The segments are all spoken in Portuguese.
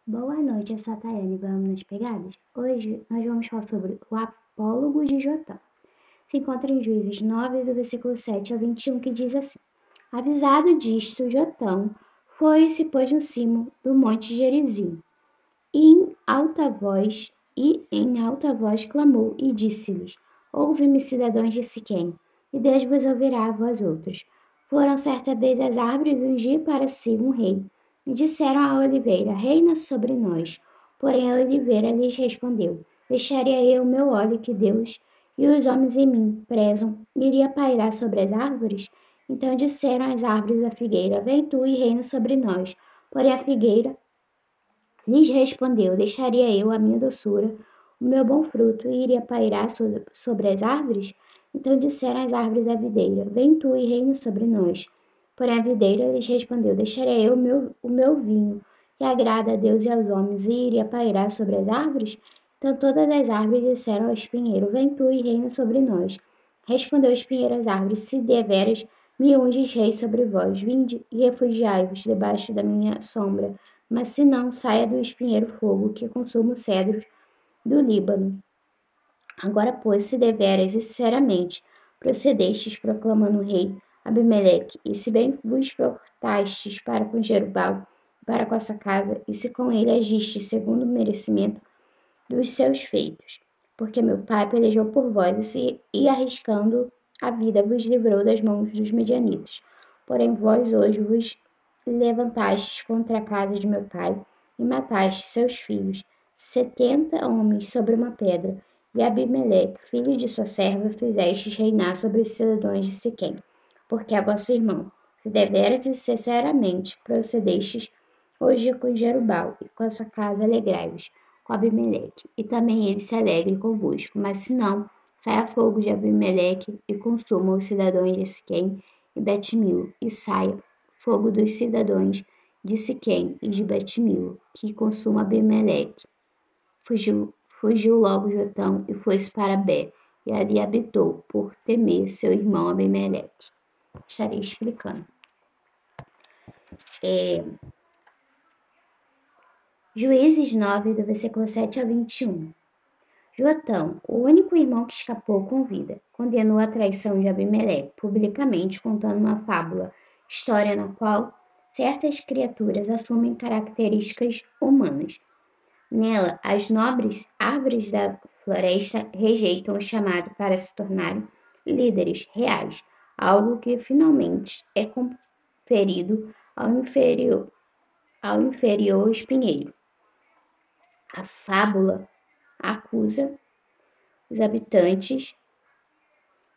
Boa noite, eu sou a Tayane. Vamos nas pegadas? Hoje nós vamos falar sobre o apólogo de Jotão. Se encontra em Juízes 9, do versículo 7 ao 21, que diz assim: Avisado disto, Jotão foi e se pôs no cimo do monte Gerizim, e em alta voz clamou e disse-lhes: Ouve-me, cidadãos de Siquém, e Deus vos ouvirá a vós outros. Foram certa vez as árvores ungir para si um rei, e disseram à oliveira: Reina sobre nós. Porém a oliveira lhes respondeu: Deixaria eu o meu óleo que Deus e os homens em mim prezam, iria pairar sobre as árvores? Então disseram as árvores à figueira: Vem tu e reina sobre nós. Porém a figueira lhes respondeu: Deixaria eu a minha doçura, o meu bom fruto, e iria pairar sobre as árvores? Então disseram as árvores à videira: Vem tu e reina sobre nós. Porém a videira lhes respondeu: Deixarei eu o meu vinho, que agrada a Deus e aos homens, e iria pairar sobre as árvores? Então todas as árvores disseram ao espinheiro: Vem tu e reina sobre nós. Respondeu o espinheiro às árvores: Se deveras me unges rei sobre vós, vinde e refugiai-vos debaixo da minha sombra. Mas se não, saia do espinheiro fogo que consuma os cedros do Líbano. Agora, pois, se deveras e sinceramente procedestes proclamando o rei Abimeleque, e se bem vos portastes para com Jerubal, para com a sua casa, e se com ele agistes segundo o merecimento dos seus feitos, porque meu pai pelejou por vós e arriscando a vida vos livrou das mãos dos medianitas. Porém vós hoje vos levantastes contra a casa de meu pai e matastes seus filhos, 70 homens sobre uma pedra, e Abimeleque, filho de sua serva, fizestes reinar sobre os cidadãos de Siquém, porque é vosso irmão. Se deveras e sinceramente procedestes hoje com Jerubal e com a sua casa alegrai-vos com Abimeleque, e também ele se alegre convosco. Mas se não, saia fogo de Abimeleque e consuma os cidadãos de Siquém e Bet-Milo, e saia fogo dos cidadãos de Siquém e de Bet-Milo, que consuma Abimeleque. Fugiu logo Jotão e foi-se para Bé, e ali habitou, por temer seu irmão Abimeleque. Estarei explicando. Juízes 9, do versículo 7 a 21. Jotão, o único irmão que escapou com vida, condenou a traição de Abimeleque publicamente contando uma fábula, história na qual certas criaturas assumem características humanas. Nela, as nobres árvores da floresta rejeitam o chamado para se tornarem líderes reais, algo que finalmente é conferido ao inferior espinheiro. A fábula acusa os habitantes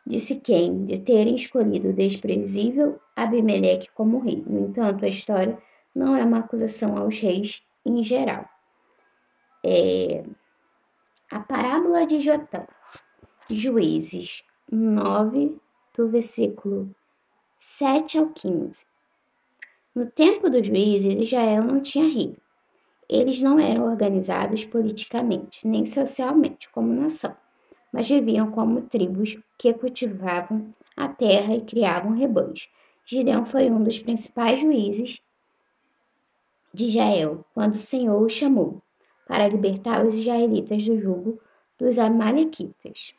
de Siquém de terem escolhido o desprezível Abimeleque como rei. No entanto, a história não é uma acusação aos reis em geral. A parábola de Jotão, Juízes 9, do versículo 7 ao 15. No tempo dos juízes, Israel não tinha rei. Eles não eram organizados politicamente, nem socialmente como nação, mas viviam como tribos que cultivavam a terra e criavam rebanhos. Gideão foi um dos principais juízes de Israel quando o Senhor o chamou para libertar os israelitas do jugo dos amalequitas.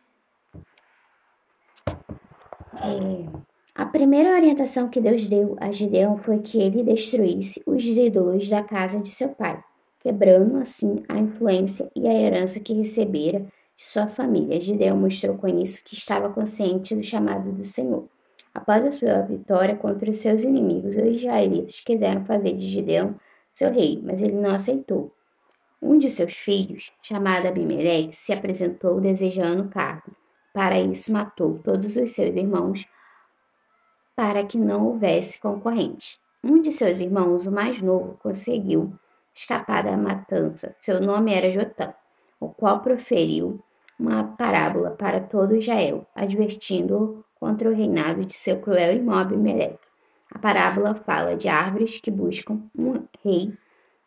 A primeira orientação que Deus deu a Gideão foi que ele destruísse os ídolos da casa de seu pai, quebrando assim a influência e a herança que recebera de sua família. Gideão mostrou com isso que estava consciente do chamado do Senhor. Após a sua vitória contra os seus inimigos, os israelitas quiseram fazer de Gideão seu rei, mas ele não aceitou. Um de seus filhos, chamado Abimeleque, se apresentou desejando o cargo. Para isso, matou todos os seus irmãos para que não houvesse concorrente. Um de seus irmãos, o mais novo, conseguiu escapar da matança. Seu nome era Jotão, o qual proferiu uma parábola para todo Israel, advertindo-o contra o reinado de seu cruel irmão Abimeleque. A parábola fala de árvores que buscam um rei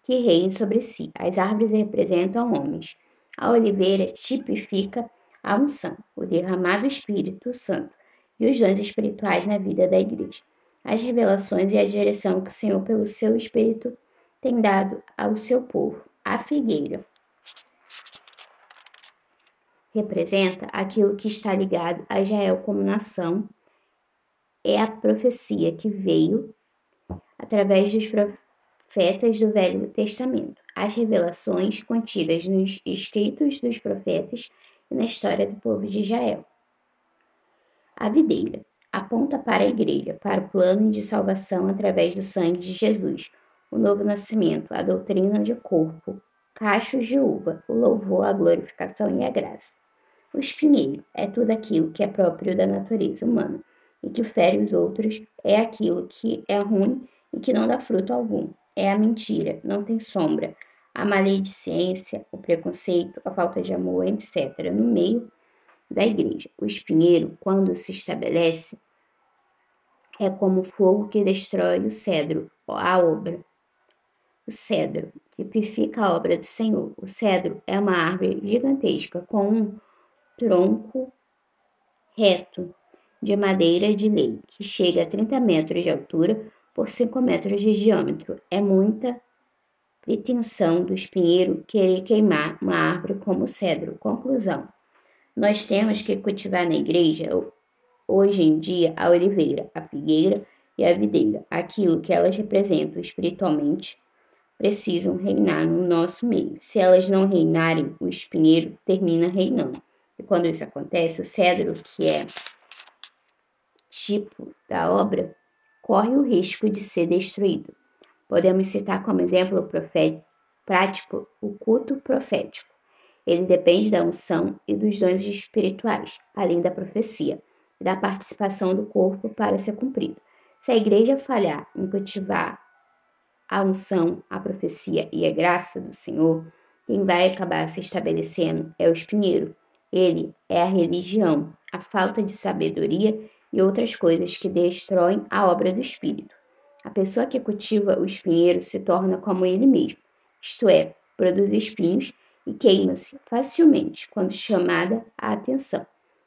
que reine sobre si. As árvores representam homens. A oliveira tipifica a unção, o derramado Espírito Santo e os dons espirituais na vida da igreja. As revelações e a direção que o Senhor, pelo seu Espírito, tem dado ao seu povo. A figueira representa aquilo que está ligado a Israel como nação. É a profecia que veio através dos profetas do Velho Testamento. As revelações contidas nos escritos dos profetas e na história do povo de Israel. A videira aponta para a igreja, para o plano de salvação através do sangue de Jesus, o novo nascimento, a doutrina de corpo, cachos de uva, o louvor, a glorificação e a graça. O espinheiro é tudo aquilo que é próprio da natureza humana e que fere os outros, é aquilo que é ruim e que não dá fruto algum. É a mentira, não tem sombra, a maledicência, o preconceito, a falta de amor, etc. No meio da igreja. O espinheiro, quando se estabelece, é como o fogo que destrói o cedro, a obra. O cedro tipifica a obra do Senhor. O cedro é uma árvore gigantesca com um tronco reto de madeira de lei, que chega a 30 metros de altura por 5 metros de diâmetro. É muita pretensão do espinheiro querer queimar uma árvore como o cedro. Conclusão: nós temos que cultivar na igreja, hoje em dia, a oliveira, a figueira e a videira. Aquilo que elas representam espiritualmente precisam reinar no nosso meio. Se elas não reinarem, o espinheiro termina reinando. E quando isso acontece, o cedro, que é tipo da obra, corre o risco de ser destruído. Podemos citar como exemplo prático o culto profético. Ele depende da unção e dos dons espirituais, além da profecia e da participação do corpo para ser cumprido. Se a igreja falhar em cultivar a unção, a profecia e a graça do Senhor, quem vai acabar se estabelecendo é o espinheiro. Ele é a religião, a falta de sabedoria e outras coisas que destroem a obra do Espírito. A pessoa que cultiva o espinheiro se torna como ele mesmo, isto é, produz espinhos e queima-se facilmente quando chamada a atenção.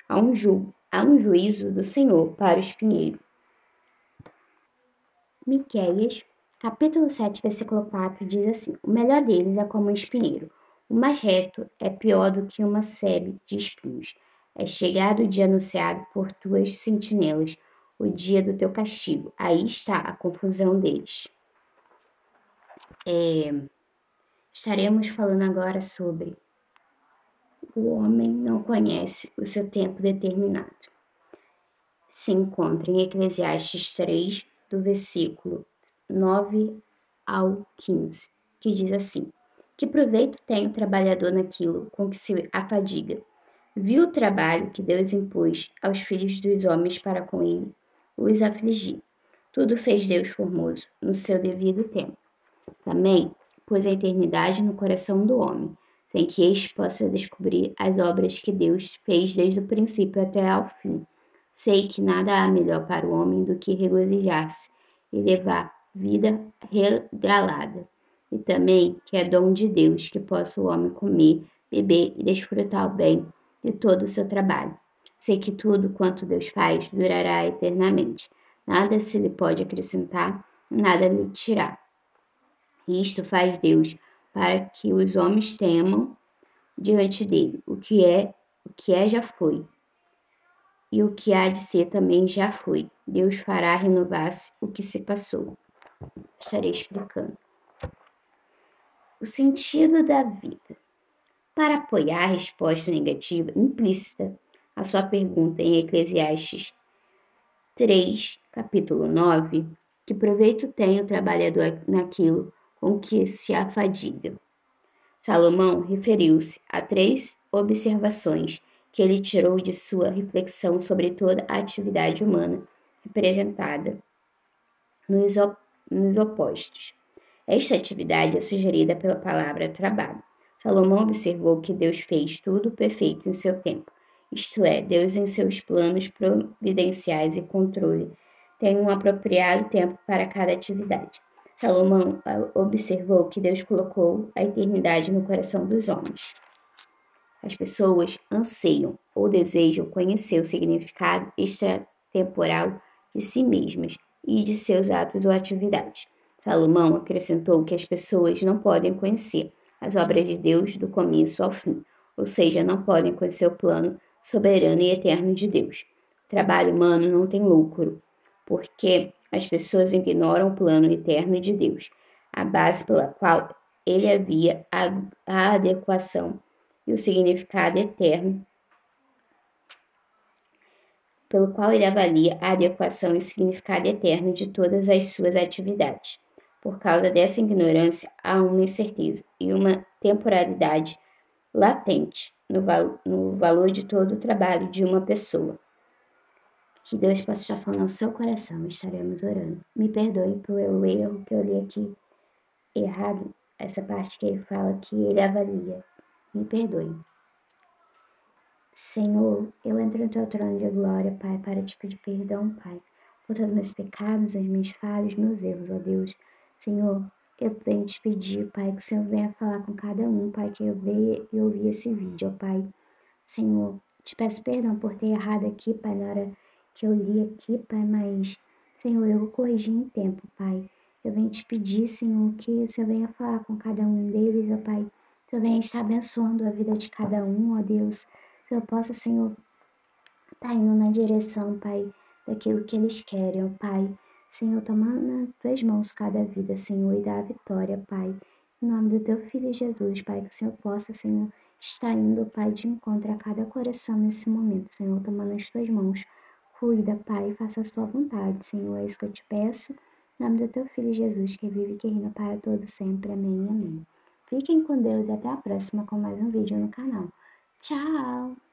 Há um juízo do Senhor para o espinheiro. Miqueias, capítulo 7, versículo 4, diz assim: o melhor deles é como um espinheiro. O mais reto é pior do que uma sebe de espinhos. É chegado o dia anunciado por tuas sentinelas, o dia do teu castigo. Aí está a confusão deles. Estaremos falando agora sobre o homem não conhece o seu tempo determinado. Se encontra em Eclesiastes 3, do versículo 9 ao 15, que diz assim: que proveito tem o trabalhador naquilo com que se afadiga? Viu o trabalho que Deus impôs aos filhos dos homens para com ele os afligir. Tudo fez Deus formoso no seu devido tempo. Também pôs a eternidade no coração do homem, sem que este possa descobrir as obras que Deus fez desde o princípio até ao fim. Sei que nada há melhor para o homem do que regozijar-se e levar vida regalada. E também que é dom de Deus que possa o homem comer, beber e desfrutar o bem de todo o seu trabalho. Sei que tudo quanto Deus faz durará eternamente. Nada se lhe pode acrescentar, nada lhe tirar. E isto faz Deus para que os homens temam diante dele. O que é já foi. E o que há de ser também já foi. Deus fará renovar-se o que se passou. Estarei explicando. O sentido da vida. Para apoiar a resposta negativa implícita à sua pergunta em Eclesiastes 3, capítulo 9, que proveito tem o trabalhador naquilo com que se afadiga? Salomão referiu-se a 3 observações que ele tirou de sua reflexão sobre toda a atividade humana representada nos opostos. Esta atividade é sugerida pela palavra trabalho. Salomão observou que Deus fez tudo perfeito em seu tempo, isto é, Deus em seus planos providenciais e controle tem um apropriado tempo para cada atividade. Salomão observou que Deus colocou a eternidade no coração dos homens. As pessoas anseiam ou desejam conhecer o significado extratemporal de si mesmas e de seus atos ou atividades. Salomão acrescentou que as pessoas não podem conhecer as obras de Deus do começo ao fim, ou seja, não podem conhecer o plano soberano e eterno de Deus. O trabalho humano não tem lucro, porque as pessoas ignoram o plano eterno de Deus, a base pela qual ele havia a adequação e o significado eterno, pelo qual ele avalia a adequação e o significado eterno de todas as suas atividades. Por causa dessa ignorância, há uma incerteza e uma temporalidade latente no valor de todo o trabalho de uma pessoa. Que Deus possa estar falando ao seu coração, estaremos orando. Me perdoe pelo erro que eu li aqui errado, essa parte que ele fala que ele avalia. Me perdoe. Senhor, eu entro no teu trono de glória, Pai, para te pedir perdão, Pai, por todos os meus pecados, as minhas falhas, meus erros, ó Deus. Senhor, eu venho te pedir, Pai, que o Senhor venha falar com cada um, Pai, que eu veja e ouvir esse vídeo, ó Pai. Senhor, te peço perdão por ter errado aqui, Pai, na hora que eu li aqui, Pai, mas, Senhor, eu vou corrigir em tempo, Pai. Eu venho te pedir, Senhor, que o Senhor venha falar com cada um deles, ó Pai. Que o Senhor venha estar abençoando a vida de cada um, ó Deus. Que eu possa, Senhor, estar indo na direção, Pai, daquilo que eles querem, ó Pai. Senhor, toma nas tuas mãos cada vida, Senhor, e dá a vitória, Pai. Em nome do teu Filho Jesus, Pai, que o Senhor possa, Senhor, estar indo, Pai, de encontro a cada coração nesse momento, Senhor, toma nas tuas mãos. Cuida, Pai, faça a sua vontade, Senhor, é isso que eu te peço. Em nome do teu Filho Jesus, que vive e que reina para todo sempre. Amém e amém. Fiquem com Deus e até a próxima com mais um vídeo no canal. Tchau!